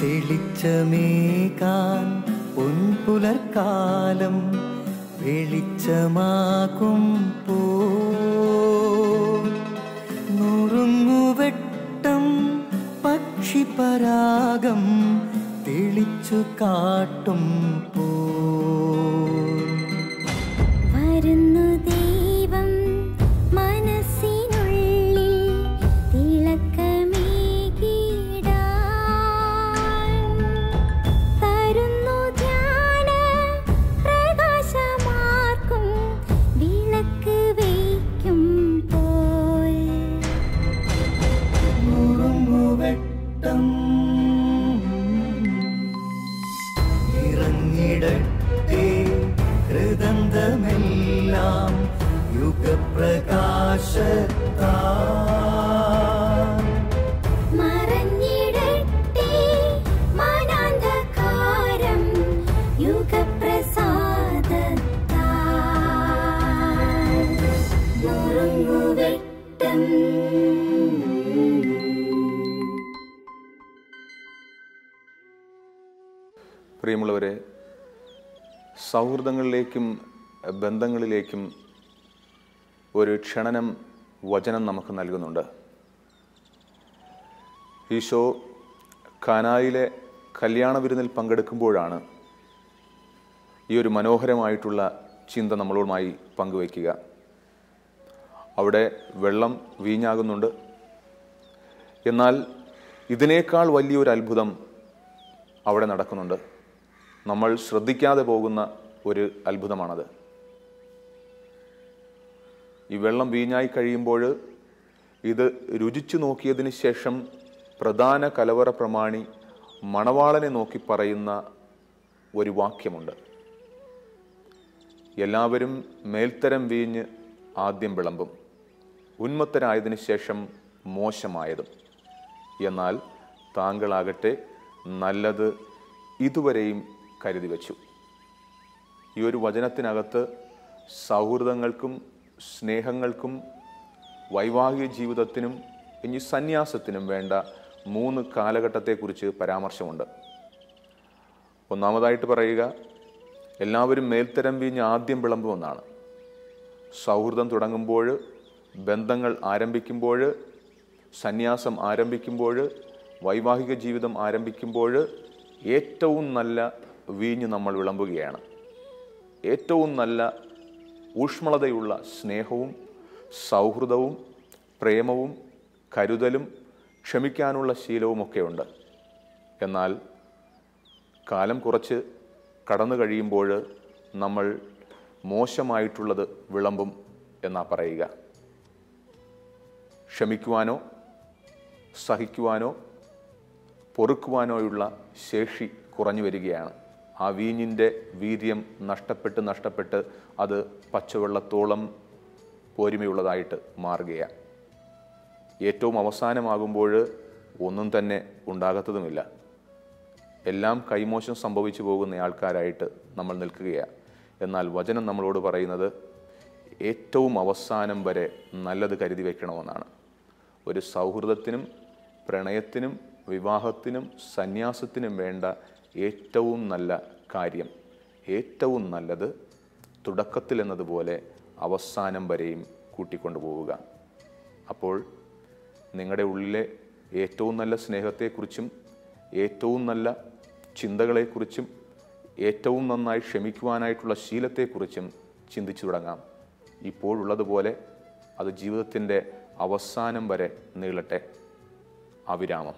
തെളിച്ചമേകാൻ പൊൻപുലർക്കാലം വെളിച്ചമാകുമ്പോ നുറുങ്ങുവെട്ടം പക്ഷിപരാഗം തെളിച്ചു കാട്ടുമ്പോ വരുന്നു ദൈവം മനസ്സിനുള്ളിൽ തിളക്കമേകിടാൻ തരുന്നു ധ്യാന പ്രകാശമാർക്കും വിളക്ക് വയ്ക്കുമ്പോൾ നുറുങ്ങുവെട്ടം ഇറങ്ങിടട്ടെ ഹൃദന്തമെല്ലാം യുഗപ്രകാശത്താൽ മറഞ്ഞിടട്ടെ മനാന്ധകാരം യുഗപ്രസാദത്താൽ നുറുങ്ങുവെട്ടം. പ്രിയമുള്ളവരെ, സൗഹൃദങ്ങളിലേക്കും ബന്ധങ്ങളിലേക്കും ഒരു ക്ഷണനം വചനം നമുക്ക് നൽകുന്നുണ്ട്. ഈശോ കാനായിലെ കല്യാണ വിരുന്നിൽ പങ്കെടുക്കുമ്പോഴാണ് ഈ ഒരു മനോഹരമായിട്ടുള്ള ചിന്ത നമ്മളുമായി പങ്കുവയ്ക്കുക. അവിടെ വെള്ളം വീഞ്ഞാകുന്നുണ്ട്. എന്നാൽ ഇതിനേക്കാൾ വലിയൊരു അത്ഭുതം അവിടെ നടക്കുന്നുണ്ട്. നമ്മൾ ശ്രദ്ധിക്കാതെ പോകുന്ന ഒരു അത്ഭുതമാണത്. ഈ വെള്ളം വീഞ്ഞായി കഴിയുമ്പോൾ ഇത് രുചിച്ചു നോക്കിയതിന് ശേഷം പ്രധാന കലവറ പ്രമാണി മണവാളനെ നോക്കി പറയുന്ന ഒരു വാക്യമുണ്ട്. എല്ലാവരും മേൽത്തരം വീഞ്ഞ് ആദ്യം വിളമ്പും, ഉന്മത്തരായതിനു ശേഷം മോശമായതും, എന്നാൽ താങ്കളാകട്ടെ നല്ലത് ഇതുവരെയും കരുതി വച്ചു. ഈ ഒരു വചനത്തിനകത്ത് സൗഹൃദങ്ങൾക്കും സ്നേഹങ്ങൾക്കും വൈവാഹിക ജീവിതത്തിനും ഇനി സന്യാസത്തിനും വേണ്ട 3 കാലഘട്ടത്തെക്കുറിച്ച് പരാമർശമുണ്ട്. ഒന്നാമതായിട്ട് പറയുക, എല്ലാവരും മേൽത്തരം വീഞ്ഞ് ആദ്യം വിളമ്പുമെന്നാണ്. സൗഹൃദം തുടങ്ങുമ്പോൾ, ബന്ധങ്ങൾ ആരംഭിക്കുമ്പോൾ, സന്യാസം ആരംഭിക്കുമ്പോൾ, വൈവാഹിക ജീവിതം ആരംഭിക്കുമ്പോൾ ഏറ്റവും നല്ല വീഞ്ഞ് നമ്മൾ വിളമ്പുകയാണ്. ഏറ്റവും നല്ല ഊഷ്മളതയുള്ള സ്നേഹവും സൗഹൃദവും പ്രേമവും കരുതലും ക്ഷമിക്കാനുള്ള ശീലവുമൊക്കെ ഉണ്ട്. എന്നാൽ കാലം കുറച്ച് കടന്നു കഴിയുമ്പോൾ നമ്മൾ മോശമായിട്ടുള്ളത് വിളമ്പും എന്നാ പറയുക. ക്ഷമിക്കുവാനോ സഹിക്കുവാനോ പൊറുക്കുവാനോയുള്ള ശേഷി കുറഞ്ഞു വരികയാണ്. ആ വീഞ്ഞിൻ്റെ വീര്യം നഷ്ടപ്പെട്ട് അത് പച്ചവെള്ളത്തോളം പോരിമയുള്ളതായിട്ട് മാറുകയാണ്. ഏറ്റവും അവസാനമാകുമ്പോൾ ഒന്നും തന്നെ ഉണ്ടാകത്തതുമില്ല. എല്ലാം കൈമോശം സംഭവിച്ചു പോകുന്ന ആൾക്കാരായിട്ട് നമ്മൾ നിൽക്കുകയാണ്. എന്നാൽ വചനം നമ്മളോട് പറയുന്നത് ഏറ്റവും അവസാനം വരെ നല്ലത് കരുതി വയ്ക്കണമെന്നാണ്. ഒരു സൗഹൃദത്തിനും പ്രണയത്തിനും വിവാഹത്തിനും സന്യാസത്തിനും വേണ്ട ഏറ്റവും നല്ല കാര്യം, ഏറ്റവും നല്ലത് തുടക്കത്തിൽ എന്നതുപോലെ അവസാനം വരെയും കൂട്ടിക്കൊണ്ടുപോവുക. അപ്പോൾ നിങ്ങളുടെ ഉള്ളിലെ ഏറ്റവും നല്ല സ്നേഹത്തെക്കുറിച്ചും ഏറ്റവും നല്ല ചിന്തകളെക്കുറിച്ചും ഏറ്റവും നന്നായി ക്ഷമിക്കുവാനായിട്ടുള്ള ശീലത്തെക്കുറിച്ചും ചിന്തിച്ചു തുടങ്ങാം. ഇപ്പോഴുള്ളതുപോലെ അത് ജീവിതത്തിൻ്റെ അവസാനം വരെ നീളട്ടെ. അവിരാമം.